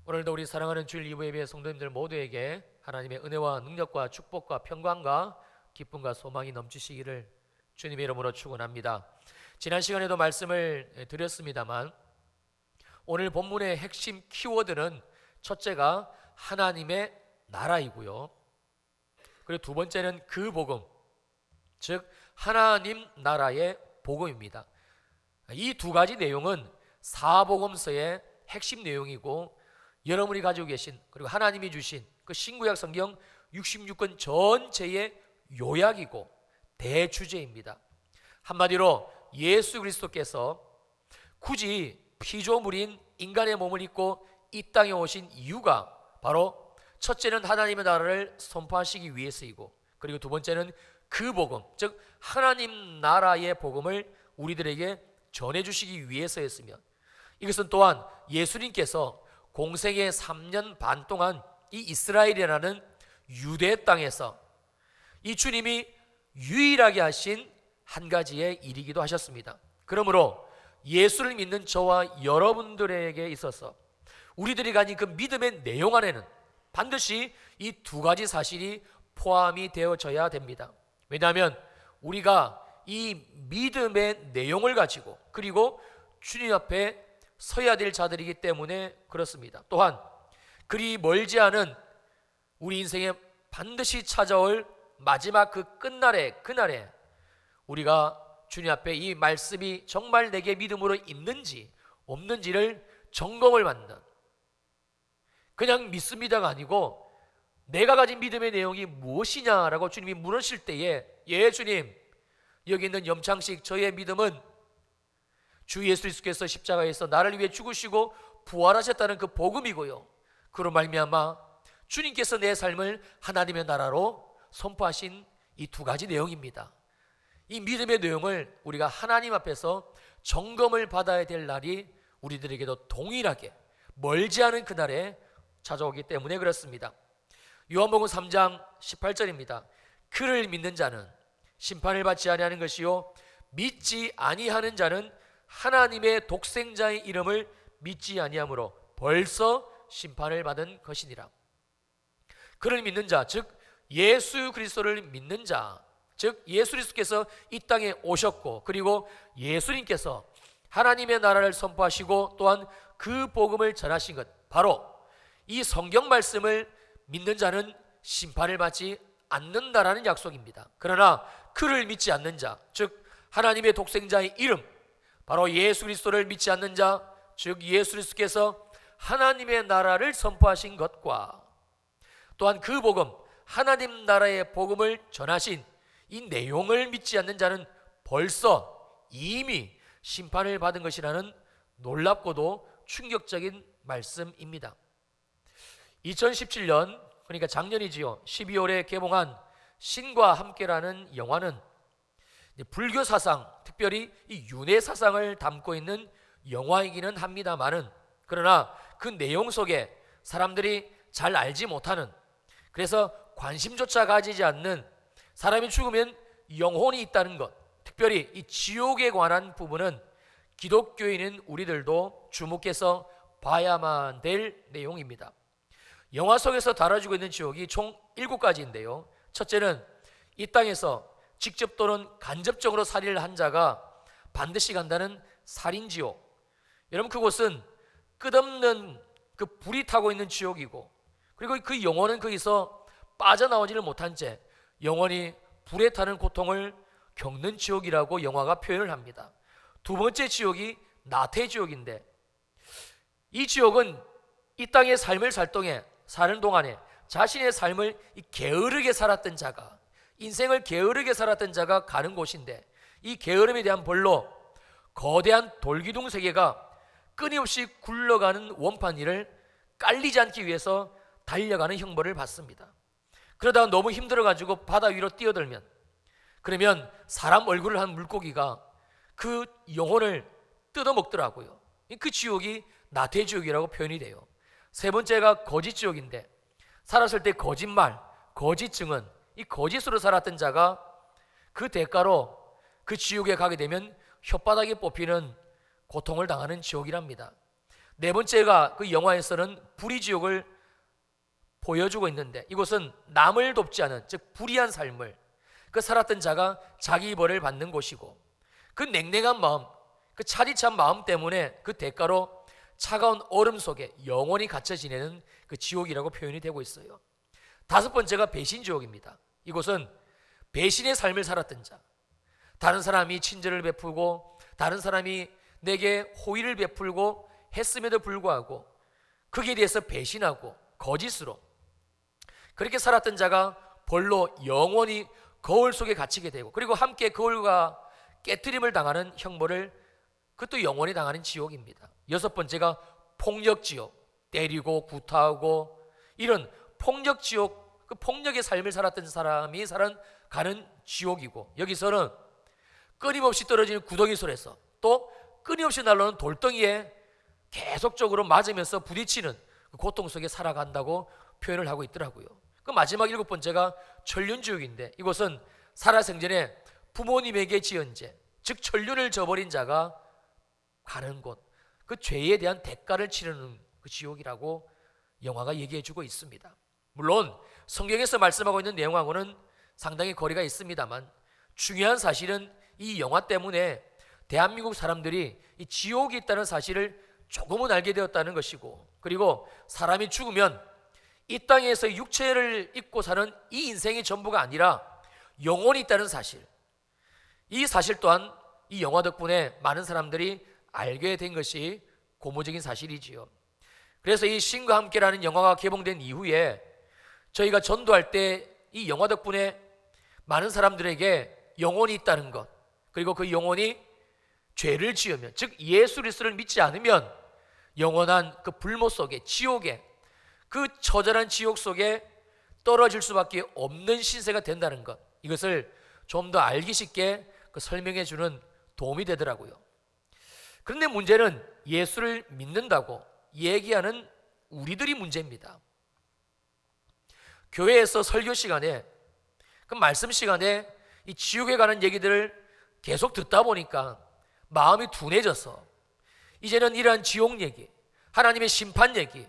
오늘도 우리 사랑하는 주일 2부 예배 성도님들 모두에게 하나님의 은혜와 능력과 축복과 평강과 기쁨과 소망이 넘치시기를 주님의 이름으로 축원합니다. 지난 시간에도 말씀을 드렸습니다만 오늘 본문의 핵심 키워드는 첫째가 하나님의 나라이고요, 그리고 두 번째는 그 복음, 즉 하나님 나라의 복음입니다. 이 두 가지 내용은 사복음서의 핵심 내용이고 여러분이 가지고 계신, 그리고 하나님이 주신 그 신구약 성경 66권 전체의 요약이고 대주제입니다. 한마디로 예수 그리스도께서 굳이 피조물인 인간의 몸을 입고 이 땅에 오신 이유가 바로 첫째는 하나님의 나라를 선포하시기 위해서이고, 그리고 두 번째는 그 복음, 즉 하나님 나라의 복음을 우리들에게 전해주시기 위해서였으며, 이것은 또한 예수님께서 공생의 3년 반 동안 이 이스라엘이라는 유대 땅에서 이 주님이 유일하게 하신 한 가지의 일이기도 하셨습니다. 그러므로 예수를 믿는 저와 여러분들에게 있어서 우리들이 가진 그 믿음의 내용 안에는 반드시 이 두 가지 사실이 포함이 되어져야 됩니다. 왜냐하면 우리가 이 믿음의 내용을 가지고 그리고 주님 앞에 서야 될 자들이기 때문에 그렇습니다. 또한 그리 멀지 않은 우리 인생에 반드시 찾아올 마지막 그 끝날에, 그날에 우리가 주님 앞에 이 말씀이 정말 내게 믿음으로 있는지 없는지를 점검을 받는, 그냥 믿습니다가 아니고 내가 가진 믿음의 내용이 무엇이냐라고 주님이 물으실 때에, 예 주님, 여기 있는 염창식 저의 믿음은 주 예수 그리스도께서 십자가에서 나를 위해 죽으시고 부활하셨다는 그 복음이고요, 그로 말미암아 주님께서 내 삶을 하나님의 나라로 선포하신 이 두 가지 내용입니다. 이 믿음의 내용을 우리가 하나님 앞에서 점검을 받아야 될 날이 우리들에게도 동일하게 멀지 않은 그날에 찾아오기 때문에 그렇습니다. 요한복음 3장 18절입니다. 그를 믿는 자는 심판을 받지 아니하는 것이요 믿지 아니하는 자는 하나님의 독생자의 이름을 믿지 아니하므로 벌써 심판을 받은 것이니라. 그를 믿는 자, 즉 예수 그리스도를 믿는 자, 즉 예수 그리스도께서 이 땅에 오셨고 그리고 예수님께서 하나님의 나라를 선포하시고 또한 그 복음을 전하신 것, 바로 이 성경 말씀을 믿는 자는 심판을 받지 않는다라는 약속입니다. 그러나 그를 믿지 않는 자, 즉 하나님의 독생자의 이름, 바로 예수 그리스도를 믿지 않는 자, 즉 예수 그리스도께서 하나님의 나라를 선포하신 것과 또한 그 복음, 하나님 나라의 복음을 전하신 이 내용을 믿지 않는 자는 벌써 이미 심판을 받은 것이라는 놀랍고도 충격적인 말씀입니다. 2017년, 그러니까 작년이지요, 12월에 개봉한 신과 함께라는 영화는 불교 사상, 특별히 이 윤회 사상을 담고 있는 영화이기는 합니다만은, 그러나 그 내용 속에 사람들이 잘 알지 못하는, 그래서 관심조차 가지지 않는, 사람이 죽으면 영혼이 있다는 것, 특별히 이 지옥에 관한 부분은 기독교인인 우리들도 주목해서 봐야만 될 내용입니다. 영화 속에서 다뤄지고 있는 지옥이 총 7가지인데요. 첫째는 이 땅에서 직접 또는 간접적으로 살인을 한 자가 반드시 간다는 살인지옥. 여러분, 그곳은 끝없는 그 불이 타고 있는 지옥이고, 그리고 그 영혼은 거기서 빠져나오지를 못한 채 영원히 불에 타는 고통을 겪는 지옥이라고 영화가 표현을 합니다. 두 번째 지옥이 나태지옥인데, 이 지옥은 이 땅의 삶을 사는 동안에 자신의 삶을 게으르게 살았던 자가, 인생을 게으르게 살았던 자가 가는 곳인데, 이 게으름에 대한 벌로 거대한 돌기둥 세계가 끊임없이 굴러가는 원판 위를 깔리지 않기 위해서 달려가는 형벌을 받습니다. 그러다가 너무 힘들어가지고 바다 위로 뛰어들면, 그러면 사람 얼굴을 한 물고기가 그 영혼을 뜯어먹더라고요. 그 지옥이 나태지옥이라고 표현이 돼요. 세 번째가 거짓지옥인데, 살았을 때 거짓말, 거짓 증언, 이 거짓으로 살았던 자가 그 대가로 그 지옥에 가게 되면 혓바닥이 뽑히는 고통을 당하는 지옥이랍니다. 네 번째가 그 영화에서는 불의 지옥을 보여주고 있는데, 이곳은 남을 돕지 않은, 즉 불의한 삶을 그 살았던 자가 자기 벌을 받는 곳이고, 그 냉랭한 마음, 그 차디찬 마음 때문에 그 대가로 차가운 얼음 속에 영원히 갇혀 지내는 그 지옥이라고 표현이 되고 있어요. 다섯 번째가 배신 지옥입니다. 이곳은 배신의 삶을 살았던 자, 다른 사람이 친절을 베풀고 다른 사람이 내게 호의를 베풀고 했음에도 불구하고 거기에 대해서 배신하고 거짓으로 그렇게 살았던 자가 벌로 영원히 거울 속에 갇히게 되고, 그리고 함께 거울과 깨트림을 당하는 형벌을 그것도 영원히 당하는 지옥입니다. 여섯 번째가 폭력지옥, 때리고 구타하고 이런 폭력지옥, 그 폭력의 삶을 살았던 사람이 가는 지옥이고, 여기서는 끊임없이 떨어지는 구덩이 속에서 또 끊임없이 날아오는 돌덩이에 계속적으로 맞으면서 부딪히는 그 고통 속에 살아간다고 표현을 하고 있더라고요. 그 마지막 일곱 번째가 천륜지옥인데, 이곳은 살아생전에 부모님에게 지은 죄, 즉 천륜을 저버린 자가 가는 곳, 그 죄에 대한 대가를 치르는 그 지옥이라고 영화가 얘기해주고 있습니다. 물론 성경에서 말씀하고 있는 내용하고는 상당히 거리가 있습니다만, 중요한 사실은 이 영화 때문에 대한민국 사람들이 이 지옥이 있다는 사실을 조금은 알게 되었다는 것이고, 그리고 사람이 죽으면 이 땅에서 육체를 입고 사는 이 인생이 전부가 아니라 영혼이 있다는 사실, 이 사실 또한 이 영화 덕분에 많은 사람들이 알게 된 것이 고무적인 사실이지요. 그래서 이 신과 함께라는 영화가 개봉된 이후에 저희가 전도할 때 이 영화 덕분에 많은 사람들에게 영혼이 있다는 것, 그리고 그 영혼이 죄를 지으면, 즉 예수 그리스도를 믿지 않으면 영원한 그 불모 속에, 지옥에, 그 처절한 지옥 속에 떨어질 수밖에 없는 신세가 된다는 것, 이것을 좀 더 알기 쉽게 설명해 주는 도움이 되더라고요. 그런데 문제는 예수를 믿는다고 얘기하는 우리들이 문제입니다. 교회에서 설교 시간에, 그 말씀 시간에 이 지옥에 가는 얘기들을 계속 듣다 보니까 마음이 둔해져서 이제는 이러한 지옥 얘기, 하나님의 심판 얘기,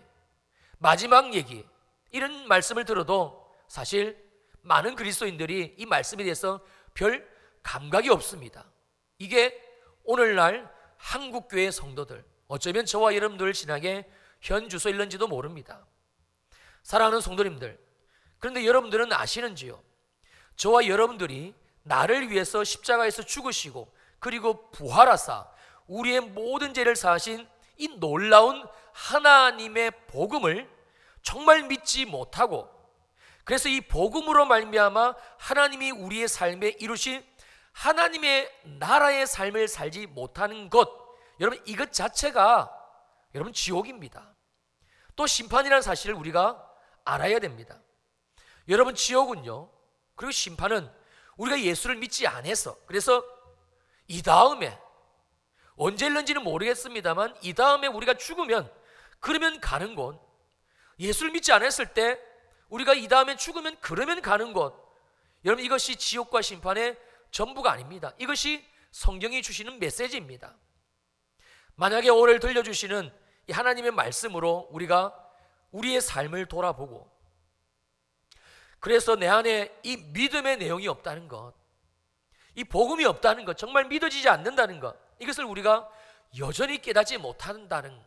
마지막 얘기, 이런 말씀을 들어도 사실 많은 그리스도인들이 이 말씀에 대해서 별 감각이 없습니다. 이게 오늘날 한국교회 성도들, 어쩌면 저와 여러분들 신앙의 현 주소일런지도 모릅니다. 사랑하는 성도님들, 그런데 여러분들은 아시는지요? 저와 여러분들이 나를 위해서 십자가에서 죽으시고 그리고 부활하사 우리의 모든 죄를 사하신 이 놀라운 하나님의 복음을 정말 믿지 못하고, 그래서 이 복음으로 말미암아 하나님이 우리의 삶에 이루신 하나님의 나라의 삶을 살지 못하는 것, 여러분 이것 자체가 여러분 지옥입니다. 또 심판이라는 사실을 우리가 알아야 됩니다. 여러분 지옥은요, 그리고 심판은 우리가 예수를 믿지 않아서, 그래서 이 다음에 언제 일는지는 모르겠습니다만 이 다음에 우리가 죽으면, 그러면 가는 곳, 예수를 믿지 않았을 때 우리가 이 다음에 죽으면 그러면 가는 곳, 여러분 이것이 지옥과 심판의 전부가 아닙니다. 이것이 성경이 주시는 메시지입니다. 만약에 오늘 들려주시는 이 하나님의 말씀으로 우리가 우리의 삶을 돌아보고, 그래서 내 안에 이 믿음의 내용이 없다는 것, 이 복음이 없다는 것, 정말 믿어지지 않는다는 것, 이것을 우리가 여전히 깨닫지 못한다는,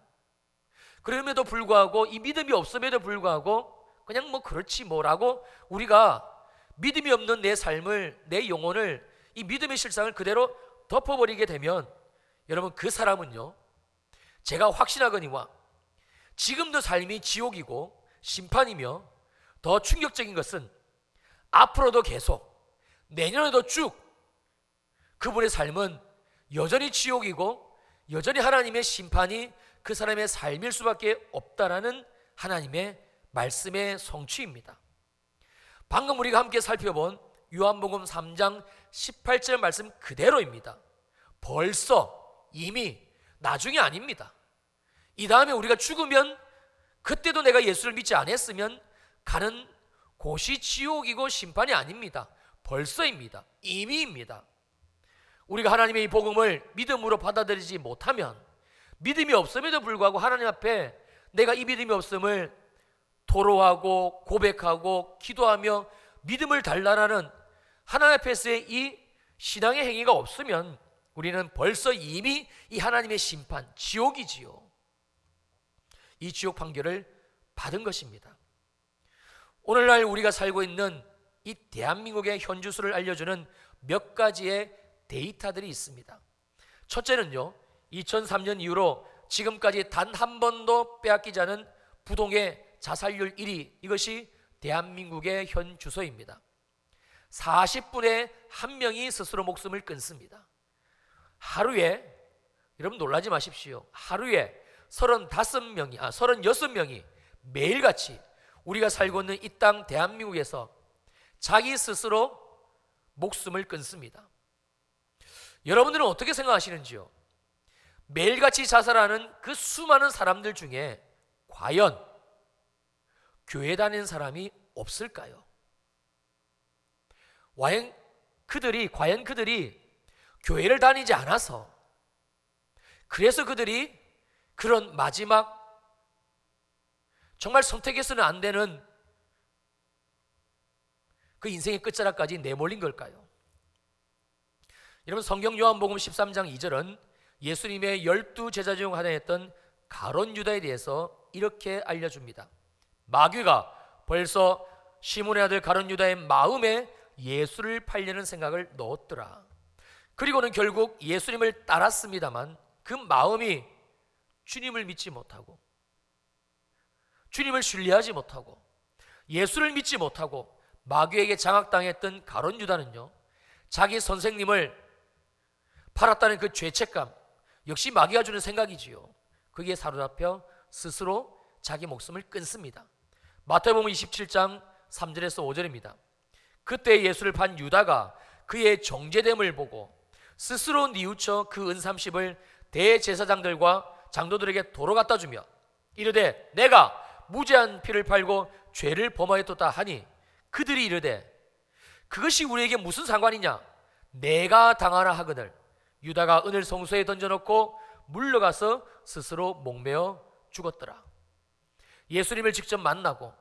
그럼에도 불구하고 이 믿음이 없음에도 불구하고 그냥 뭐 그렇지 뭐라고 우리가 믿음이 없는 내 삶을, 내 영혼을, 이 믿음의 실상을 그대로 덮어버리게 되면, 여러분 그 사람은요, 제가 확신하거니와 지금도 삶이 지옥이고 심판이며, 더 충격적인 것은 앞으로도 계속 내년에도 쭉 그분의 삶은 여전히 지옥이고 여전히 하나님의 심판이 그 사람의 삶일 수밖에 없다라는 하나님의 말씀의 성취입니다. 방금 우리가 함께 살펴본 요한복음 3장 18절 말씀 그대로입니다. 벌써, 이미, 나중이 아닙니다. 이 다음에 우리가 죽으면, 그때도 내가 예수를 믿지 않았으면 가는 곳이 지옥이고 심판이 아닙니다. 벌써입니다. 이미입니다. 우리가 하나님의 이 복음을 믿음으로 받아들이지 못하면, 믿음이 없음에도 불구하고 하나님 앞에 내가 이 믿음이 없음을 토로하고 고백하고 기도하며 믿음을 달라라는 하나님 앞에서의 이 신앙의 행위가 없으면 우리는 벌써 이미 이 하나님의 심판, 지옥이지요. 이 지옥 판결을 받은 것입니다. 오늘날 우리가 살고 있는 이 대한민국의 현주소를 알려주는 몇 가지의 데이터들이 있습니다. 첫째는요, 2003년 이후로 지금까지 단 한 번도 빼앗기지 않은 부동의 자살률 1위, 이것이 대한민국의 현 주소입니다. 40분에 1명이 스스로 목숨을 끊습니다. 하루에, 여러분 놀라지 마십시오. 하루에 36명이 매일같이 우리가 살고 있는 이 땅 대한민국에서 자기 스스로 목숨을 끊습니다. 여러분들은 어떻게 생각하시는지요? 매일같이 자살하는 그 수많은 사람들 중에 과연 교회 다니는 사람이 없을까요? 과연 그들이 교회를 다니지 않아서, 그래서 그들이 그런 마지막 정말 선택해서는 안 되는 그 인생의 끝자락까지 내몰린 걸까요? 여러분, 성경 요한복음 13장 2절은 예수님의 12제자 중 하나였던 가룟 유다에 대해서 이렇게 알려줍니다. 마귀가 벌써 시몬의 아들 가룟 유다의 마음에 예수를 팔려는 생각을 넣었더라. 그리고는 결국 예수님을 따랐습니다만 그 마음이 주님을 믿지 못하고, 주님을 신뢰하지 못하고, 예수를 믿지 못하고 마귀에게 장악당했던 가룟 유다는요, 자기 선생님을 팔았다는 그 죄책감, 역시 마귀가 주는 생각이지요. 거기에 사로잡혀 스스로 자기 목숨을 끊습니다. 마태복음 27장 3절에서 5절입니다. 그때 예수를 판 유다가 그의 정죄됨을 보고 스스로 뉘우쳐 그 은삼십을 대제사장들과 장로들에게 도로 갖다 주며 이르되 내가 무죄한 피를 팔고 죄를 범하였도다 하니, 그들이 이르되 그것이 우리에게 무슨 상관이냐, 내가 당하라 하거늘 유다가 은을 성소에 던져놓고 물러가서 스스로 목매어 죽었더라. 예수님을 직접 만나고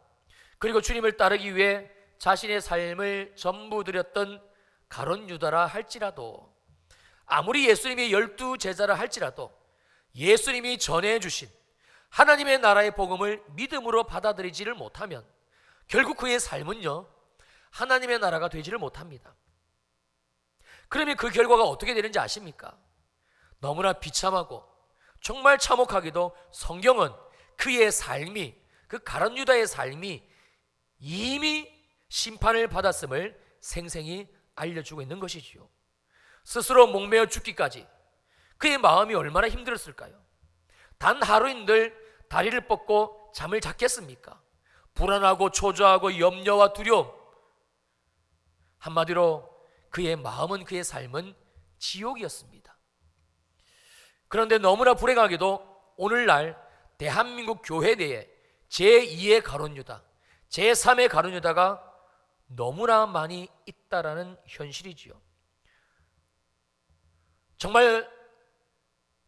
그리고 주님을 따르기 위해 자신의 삶을 전부 드렸던 가룟 유다라 할지라도, 아무리 예수님이 12제자라 할지라도 예수님이 전해주신 하나님의 나라의 복음을 믿음으로 받아들이지를 못하면 결국 그의 삶은요, 하나님의 나라가 되지를 못합니다. 그러면 그 결과가 어떻게 되는지 아십니까? 너무나 비참하고 정말 참혹하게도 성경은 그의 삶이, 그 가룟 유다의 삶이 이미 심판을 받았음을 생생히 알려주고 있는 것이지요. 스스로 목매어 죽기까지 그의 마음이 얼마나 힘들었을까요? 단 하루인들 다리를 뻗고 잠을 잤겠습니까? 불안하고 초조하고 염려와 두려움, 한마디로 그의 마음은, 그의 삶은 지옥이었습니다. 그런데 너무나 불행하게도 오늘날 대한민국 교회 내에 제2의 가룟 유다, 제3의 가룟 유다가 너무나 많이 있다라는 현실이지요. 정말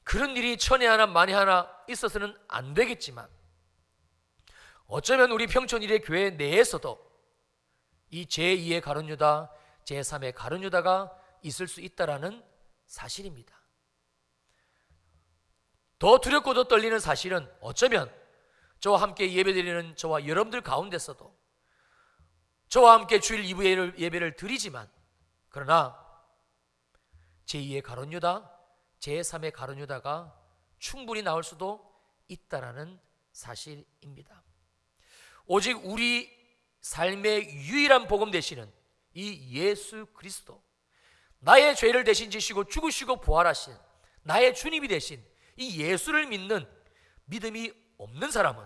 그런 일이 천에 하나 만에 하나 있어서는 안 되겠지만, 어쩌면 우리 평촌 일의 교회 내에서도 이 제2의 가룟 유다, 제3의 가룟 유다가 있을 수 있다라는 사실입니다. 더 두렵고 더 떨리는 사실은 어쩌면 저와 함께 예배드리는 저와 여러분들 가운데서도 저와 함께 주일 2부 예배를 드리지만, 그러나 제2의 가룟 유다, 제3의 가룟 유다가 충분히 나올 수도 있다라는 사실입니다. 오직 우리 삶의 유일한 복음 되시는 이 예수 그리스도, 나의 죄를 대신 지시고 죽으시고 부활하신 나의 주님이 되신 이 예수를 믿는 믿음이 없는 사람은,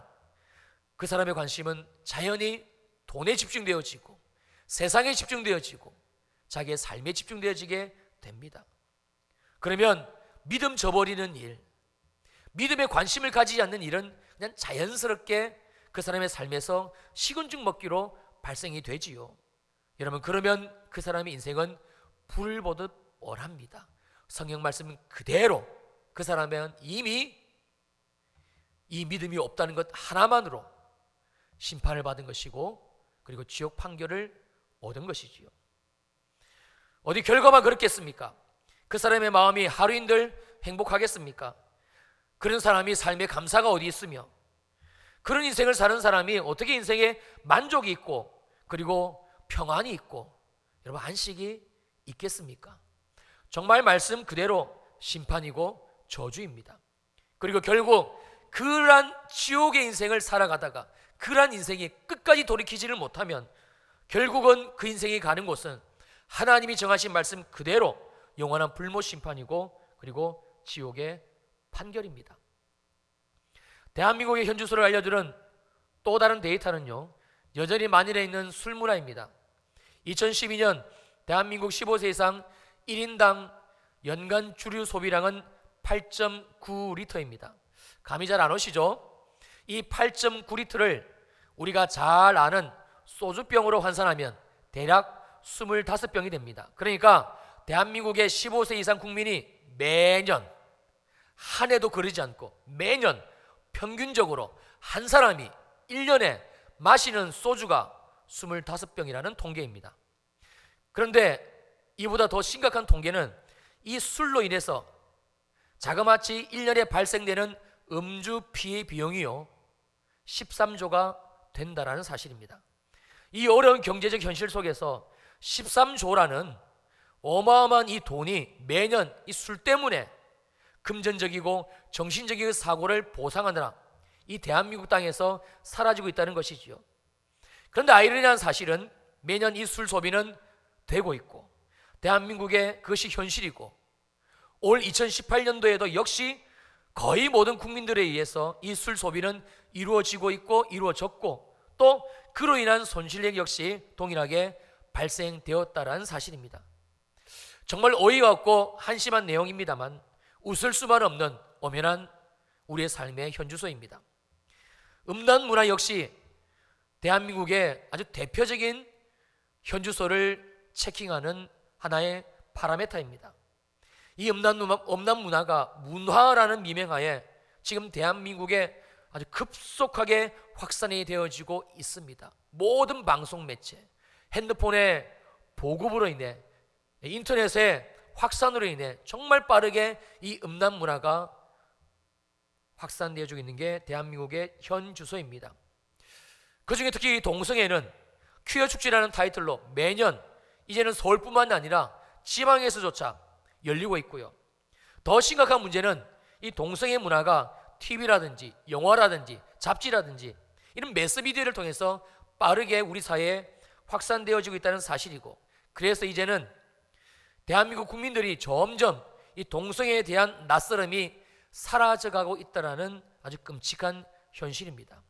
그 사람의 관심은 자연히 돈에 집중되어지고 세상에 집중되어지고 자기의 삶에 집중되어지게 됩니다. 그러면 믿음 저버리는 일, 믿음에 관심을 가지지 않는 일은 그냥 자연스럽게 그 사람의 삶에서 식은죽 먹기로 발생이 되지요. 여러분, 그러면 그 사람의 인생은 불을 보듯 뻔합니다. 성경 말씀 그대로 그 사람은 이미 이 믿음이 없다는 것 하나만으로 심판을 받은 것이고 그리고 지옥 판결을 얻은 것이지요. 어디 결과만 그렇겠습니까? 그 사람의 마음이 하루인들 행복하겠습니까? 그런 사람이 삶에 감사가 어디 있으며 그런 인생을 사는 사람이 어떻게 인생에 만족이 있고 그리고 평안이 있고 여러분 안식이 있겠습니까? 정말 말씀 그대로 심판이고 저주입니다. 그리고 결국 그러한 지옥의 인생을 살아가다가 그러한 인생이 끝까지 돌이키지를 못하면 결국은 그 인생이 가는 곳은 하나님이 정하신 말씀 그대로 영원한 불못 심판이고 그리고 지옥의 판결입니다. 대한민국의 현주소를 알려주는 또 다른 데이터는요, 여전히 만일에 있는 술 문화입니다. 2012년 대한민국 15세 이상 1인당 연간 주류 소비량은 8.9리터입니다. 감이 잘 안 오시죠? 이 8.9리터를 우리가 잘 아는 소주병으로 환산하면 대략 25병이 됩니다. 그러니까 대한민국의 15세 이상 국민이 매년 한 해도 거르지 않고 매년 평균적으로 한 사람이 1년에 마시는 소주가 25병이라는 통계입니다. 그런데 이보다 더 심각한 통계는 이 술로 인해서 자그마치 1년에 발생되는 음주 피해 비용이요 13조가 된다라는 사실입니다. 이 어려운 경제적 현실 속에서 13조라는 어마어마한 이 돈이 매년 이 술 때문에 금전적이고 정신적인 사고를 보상하느라 이 대한민국 땅에서 사라지고 있다는 것이지요. 그런데 아이러니한 사실은 매년 이 술 소비는 되고 있고 대한민국의 그것이 현실이고 올 2018년도에도 역시 거의 모든 국민들에 의해서 이 술 소비는 이루어지고 있고 이루어졌고 또 그로 인한 손실액 역시 동일하게 발생되었다라는 사실입니다. 정말 어이가 없고 한심한 내용입니다만 웃을 수만 없는 엄연한 우리의 삶의 현주소입니다. 음란 문화 역시 대한민국의 아주 대표적인 현주소를 체킹하는 하나의 파라메타입니다. 이 음란 문화가 문화라는 미명하에 지금 대한민국에 아주 급속하게 확산이 되어지고 있습니다. 모든 방송 매체, 핸드폰의 보급으로 인해 인터넷의 확산으로 인해 정말 빠르게 이 음란 문화가 확산되어지고 있는 게 대한민국의 현 주소입니다. 그중에 특히 동성애는 퀴어 축제라는 타이틀로 매년 이제는 서울뿐만 아니라 지방에서조차 열리고 있고요. 더 심각한 문제는 이 동성애 문화가 TV라든지 영화라든지 잡지라든지 이런 매스미디어를 통해서 빠르게 우리 사회에 확산되어지고 있다는 사실이고 그래서 이제는 대한민국 국민들이 점점 이 동성애에 대한 낯설음이 사라져가고 있다는 아주 끔찍한 현실입니다.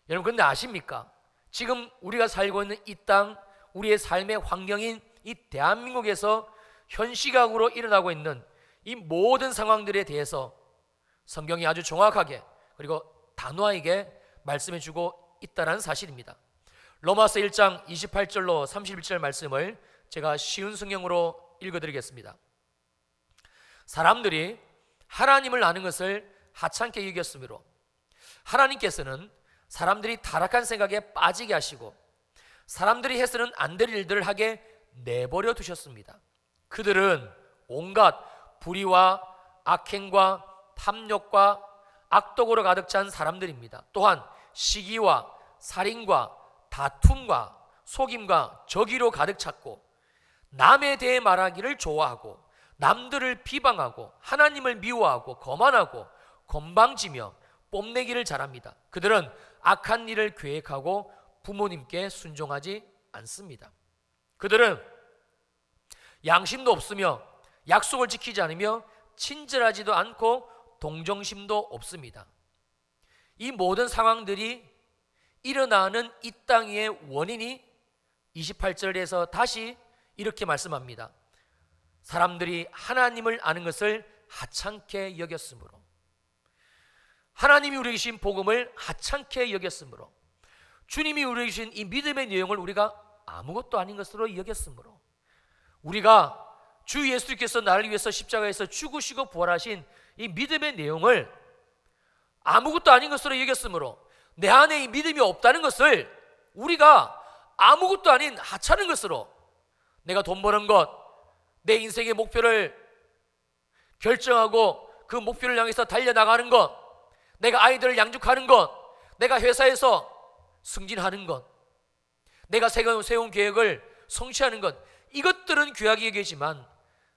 여러분 그런데 아십니까? 지금 우리가 살고 있는 이 땅, 우리의 삶의 환경인 이 대한민국에서 현 시각으로 일어나고 있는 이 모든 상황들에 대해서 성경이 아주 정확하게 그리고 단호하게 말씀해주고 있다는 사실입니다. 로마서 1장 28절로 31절 말씀을 제가 쉬운 성경으로 읽어드리겠습니다. 사람들이 하나님을 아는 것을 하찮게 여겼으므로 하나님께서는 사람들이 타락한 생각에 빠지게 하시고 사람들이 해서는 안 될 일들을 하게 내버려 두셨습니다. 그들은 온갖 불의와 악행과 탐욕과 악독으로 가득 찬 사람들입니다. 또한 시기와 살인과 다툼과 속임과 저기로 가득 찼고 남에 대해 말하기를 좋아하고 남들을 비방하고 하나님을 미워하고 거만하고 건방지며 뽐내기를 잘합니다. 그들은 악한 일을 계획하고 부모님께 순종하지 않습니다. 그들은 양심도 없으며 약속을 지키지 않으며 친절하지도 않고 동정심도 없습니다. 이 모든 상황들이 일어나는 이 땅의 원인이 28절에서 다시 이렇게 말씀합니다. 사람들이 하나님을 아는 것을 하찮게 여겼으므로 하나님이 우리에게 주신 복음을 하찮게 여겼으므로 주님이 우리에게 주신 이 믿음의 내용을 우리가 아무것도 아닌 것으로 여겼으므로 우리가 주 예수께서 나를 위해서 십자가에서 죽으시고 부활하신 이 믿음의 내용을 아무것도 아닌 것으로 여겼으므로 내 안에 이 믿음이 없다는 것을 우리가 아무것도 아닌 하찮은 것으로, 내가 돈 버는 것, 내 인생의 목표를 결정하고 그 목표를 향해서 달려나가는 것, 내가 아이들을 양육하는 것, 내가 회사에서 승진하는 것, 내가 세운 계획을 성취하는 것, 이것들은 귀하게 여기지만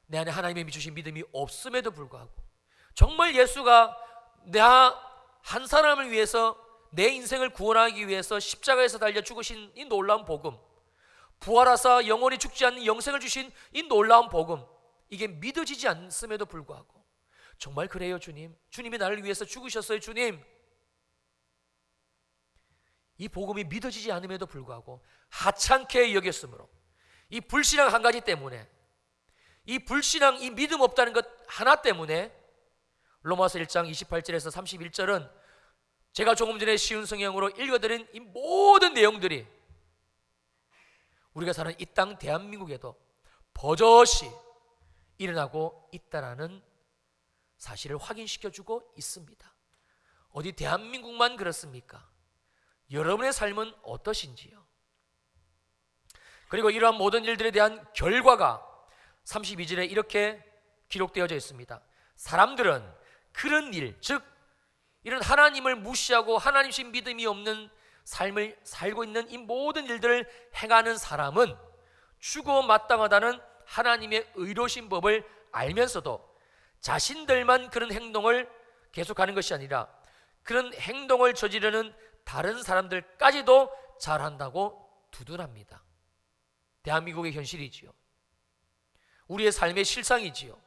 내 안에 하나님의 주신 믿음이 없음에도 불구하고 정말 예수가 나 한 사람을 위해서 내 인생을 구원하기 위해서 십자가에서 달려 죽으신 이 놀라운 복음, 부활하사 영원히 죽지 않는 영생을 주신 이 놀라운 복음, 이게 믿어지지 않음에도 불구하고 정말 그래요 주님, 주님이 나를 위해서 죽으셨어요 주님, 이 복음이 믿어지지 않음에도 불구하고 하찮게 여겼으므로, 이 불신앙 한 가지 때문에, 이 불신앙, 이 믿음 없다는 것 하나 때문에 로마서 1장 28절에서 31절은 제가 조금 전에 쉬운 성경으로 읽어드린 이 모든 내용들이 우리가 사는 이 땅 대한민국에도 버젓이 일어나고 있다라는 사실을 확인시켜주고 있습니다. 어디 대한민국만 그렇습니까? 여러분의 삶은 어떠신지요? 그리고 이러한 모든 일들에 대한 결과가 32절에 이렇게 기록되어져 있습니다. 사람들은 그런 일, 즉 이런 하나님을 무시하고 하나님신 믿음이 없는 삶을 살고 있는 이 모든 일들을 행하는 사람은 죽어 마땅하다는 하나님의 의로신 법을 알면서도 자신들만 그런 행동을 계속하는 것이 아니라 그런 행동을 저지르는 다른 사람들까지도 잘한다고 두둔합니다. 대한민국의 현실이지요. 우리의 삶의 실상이지요.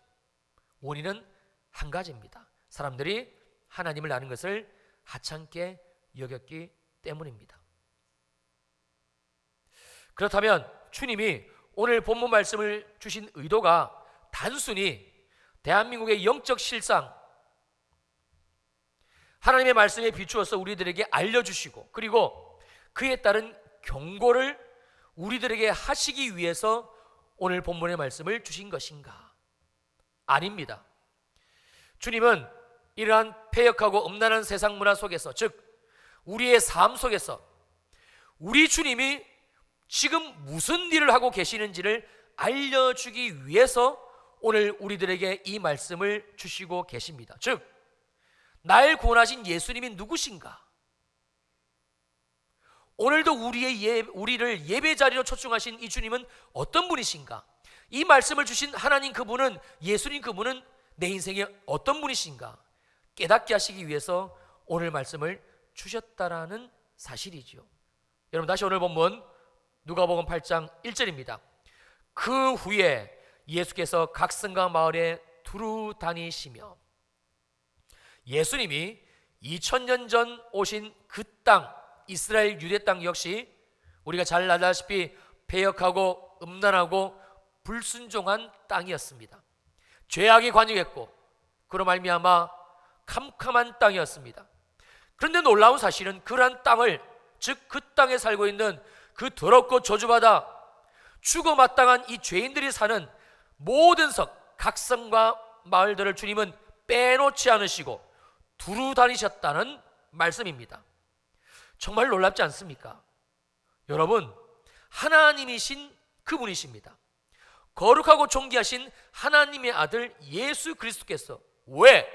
원인은 한 가지입니다. 사람들이 하나님을 아는 것을 하찮게 여겼기 때문입니다. 그렇다면 주님이 오늘 본문 말씀을 주신 의도가 단순히 대한민국의 영적 실상, 하나님의 말씀에 비추어서 우리들에게 알려주시고 그리고 그에 따른 경고를 우리들에게 하시기 위해서 오늘 본문의 말씀을 주신 것인가? 아닙니다. 주님은 이러한 패역하고 음란한 세상 문화 속에서, 즉 우리의 삶 속에서 우리 주님이 지금 무슨 일을 하고 계시는지를 알려주기 위해서 오늘 우리들에게 이 말씀을 주시고 계십니다. 즉 날 구원하신 예수님이 누구신가? 오늘도 우리를 예배 자리로 초청하신 이 주님은 어떤 분이신가? 이 말씀을 주신 하나님 그분은, 예수님 그분은 내 인생에 어떤 분이신가? 깨닫게 하시기 위해서 오늘 말씀을 주셨다라는 사실이죠. 여러분 다시 오늘 본문 누가복음 8장 1절입니다. 그 후에 예수께서 각 성과 마을에 두루 다니시며, 예수님이 2000년 전 오신 그 땅, 이스라엘 유대 땅 역시 우리가 잘 알다시피 패역하고 음란하고 불순종한 땅이었습니다. 죄악이 관영했고 그로 말미암아 캄캄한 땅이었습니다. 그런데 놀라운 사실은 그러한 땅을, 즉 그 땅에 살고 있는 그 더럽고 저주받아 죽어 마땅한 이 죄인들이 사는 모든 각 성과 마을들을 주님은 빼놓지 않으시고 두루 다니셨다는 말씀입니다. 정말 놀랍지 않습니까? 여러분, 하나님이신 그분이십니다. 거룩하고 존귀하신 하나님의 아들 예수 그리스도께서 왜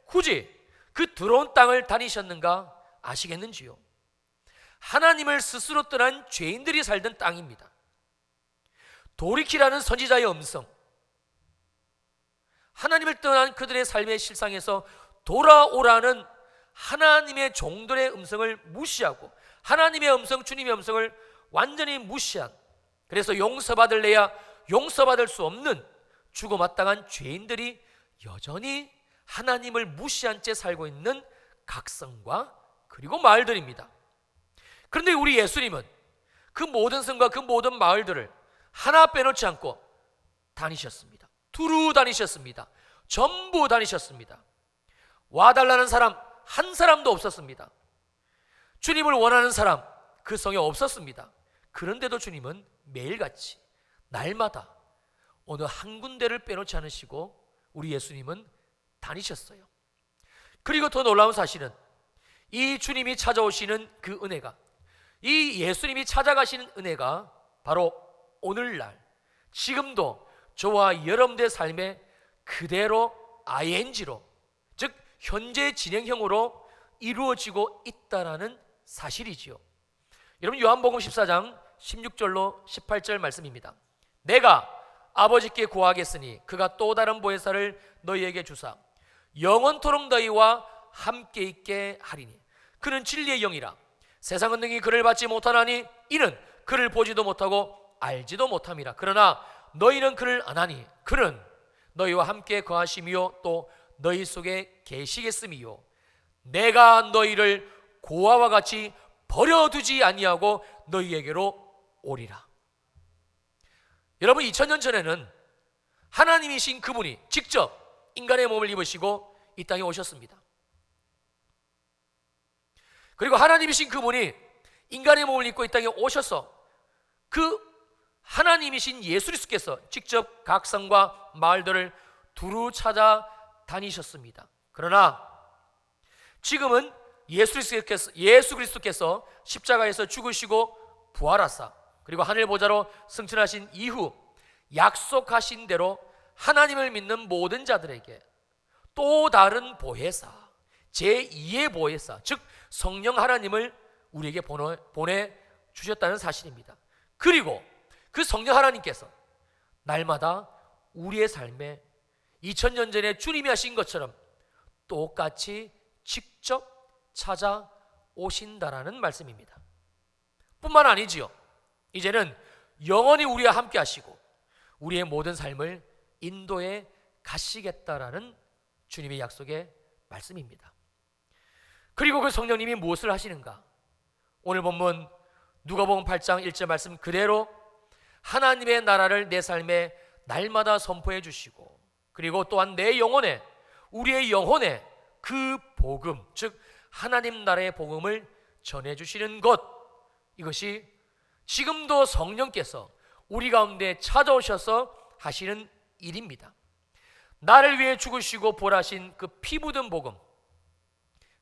굳이 그 더러운 땅을 다니셨는가 아시겠는지요? 하나님을 스스로 떠난 죄인들이 살던 땅입니다. 돌이키라는 선지자의 음성, 하나님을 떠난 그들의 삶의 실상에서 돌아오라는 하나님의 종들의 음성을 무시하고 하나님의 음성, 주님의 음성을 완전히 무시한, 그래서 용서받을래야 용서받을 수 없는 죽어 마땅한 죄인들이 여전히 하나님을 무시한 채 살고 있는 각성과 그리고 마을들입니다. 그런데 우리 예수님은 그 모든 성과 그 모든 마을들을 하나 빼놓지 않고 다니셨습니다. 두루 다니셨습니다. 전부 다니셨습니다. 와달라는 사람 한 사람도 없었습니다. 주님을 원하는 사람 그 성에 없었습니다. 그런데도 주님은 매일같이 날마다 어느 한 군데를 빼놓지 않으시고 우리 예수님은 다니셨어요. 그리고 더 놀라운 사실은 이 주님이 찾아오시는 그 은혜가, 이 예수님이 찾아가시는 은혜가 바로 오늘날 지금도 저와 여러분들의 삶에 그대로 ing로, 즉 현재 진행형으로 이루어지고 있다라는 사실이지요. 여러분, 요한복음 14장 16절로 18절 말씀입니다. 내가 아버지께 구하겠으니 그가 또 다른 보혜사를 너희에게 주사 영원토록 너희와 함께 있게 하리니 그는 진리의 영이라. 세상은 능히 그를 받지 못하나니 이는 그를 보지도 못하고 알지도 못함이라. 그러나 너희는 그를 아나니 그는 너희와 함께 거하심이요 또 너희 속에 계시겠음이요 내가 너희를 고아와 같이 버려두지 아니하고 너희에게로 오리라. 여러분, 2000년 전에는 하나님이신 그분이 직접 인간의 몸을 입으시고 이 땅에 오셨습니다. 그리고 하나님이신 그분이 인간의 몸을 입고 이 땅에 오셔서 그 하나님이신 예수 그리스도께서 직접 각 성과 마을들을 두루 찾아 다니셨습니다. 그러나 지금은 예수 그리스도께서 십자가에서 죽으시고 부활하사 그리고 하늘 보좌로 승천하신 이후 약속하신 대로 하나님을 믿는 모든 자들에게 또 다른 보혜사, 제2의 보혜사, 즉 성령 하나님을 우리에게 보내주셨다는 사실입니다. 그리고 그 성령 하나님께서 날마다 우리의 삶에 2000년 전에 주님이 하신 것처럼 똑같이 직접 찾아오신다라는 말씀입니다. 뿐만 아니지요, 이제는 영원히 우리와 함께 하시고 우리의 모든 삶을 인도해 가시겠다라는 주님의 약속의 말씀입니다. 그리고 그 성령님이 무엇을 하시는가? 오늘 본문 누가복음 8장 1절 말씀 그대로 하나님의 나라를 내 삶에 날마다 선포해 주시고 그리고 또한 내 영혼에, 우리의 영혼에 그 복음, 즉 하나님 나라의 복음을 전해 주시는 것, 이것이 지금도 성령께서 우리 가운데 찾아오셔서 하시는 일입니다. 나를 위해 죽으시고 부활하신 그 피 묻은 복음,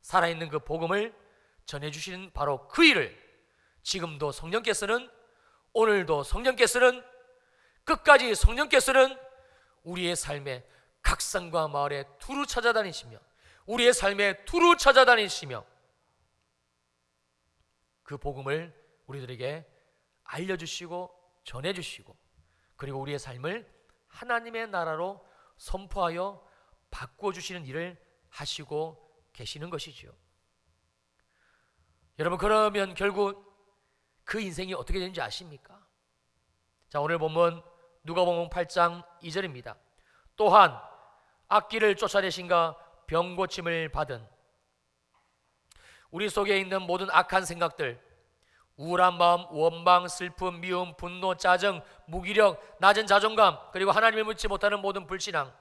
살아있는 그 복음을 전해주시는 바로 그 일을 지금도 성령께서는, 오늘도 성령께서는, 끝까지 성령께서는 우리의 삶에 각 산과 마을에 두루 찾아다니시며 우리의 삶에 두루 찾아다니시며 그 복음을 우리들에게 알려주시고 전해주시고 그리고 우리의 삶을 하나님의 나라로 선포하여 바꾸어주시는 일을 하시고 계시는 것이지요. 여러분, 그러면 결국 그 인생이 어떻게 되는지 아십니까? 자, 오늘 본문 누가복음 8장 2절입니다. 또한 악기를 쫓아내신가 병고침을 받은 우리 속에 있는 모든 악한 생각들, 우울한 마음, 원망, 슬픔, 미움, 분노, 짜증, 무기력, 낮은 자존감, 그리고 하나님을 묻지 못하는 모든 불신앙,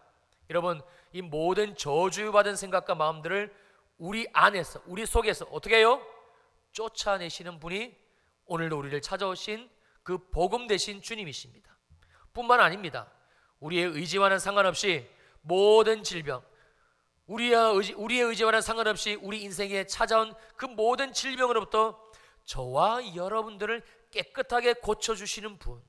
여러분, 이 모든 저주받은 생각과 마음들을 우리 안에서, 우리 속에서 어떻게 해요? 쫓아내시는 분이 오늘도 우리를 찾아오신 그 복음 되신 주님이십니다. 뿐만 아닙니다. 우리의 의지와는 상관없이 모든 질병, 우리의 의지와는 상관없이 우리 인생에 찾아온 그 모든 질병으로부터 저와 여러분들을 깨끗하게 고쳐주시는 분,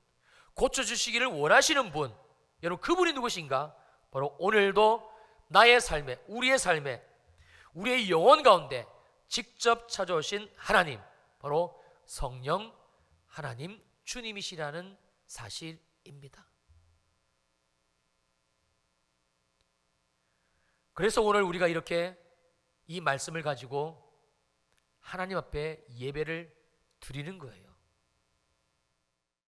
고쳐주시기를 원하시는 분, 여러분, 그분이 누구신가? 바로 오늘도 나의 삶에, 우리의 삶에, 우리의 영혼 가운데 직접 찾아오신 하나님, 바로 성령 하나님 주님이시라는 사실입니다. 그래서 오늘 우리가 이렇게 이 말씀을 가지고 하나님 앞에 예배를 드리는 거예요.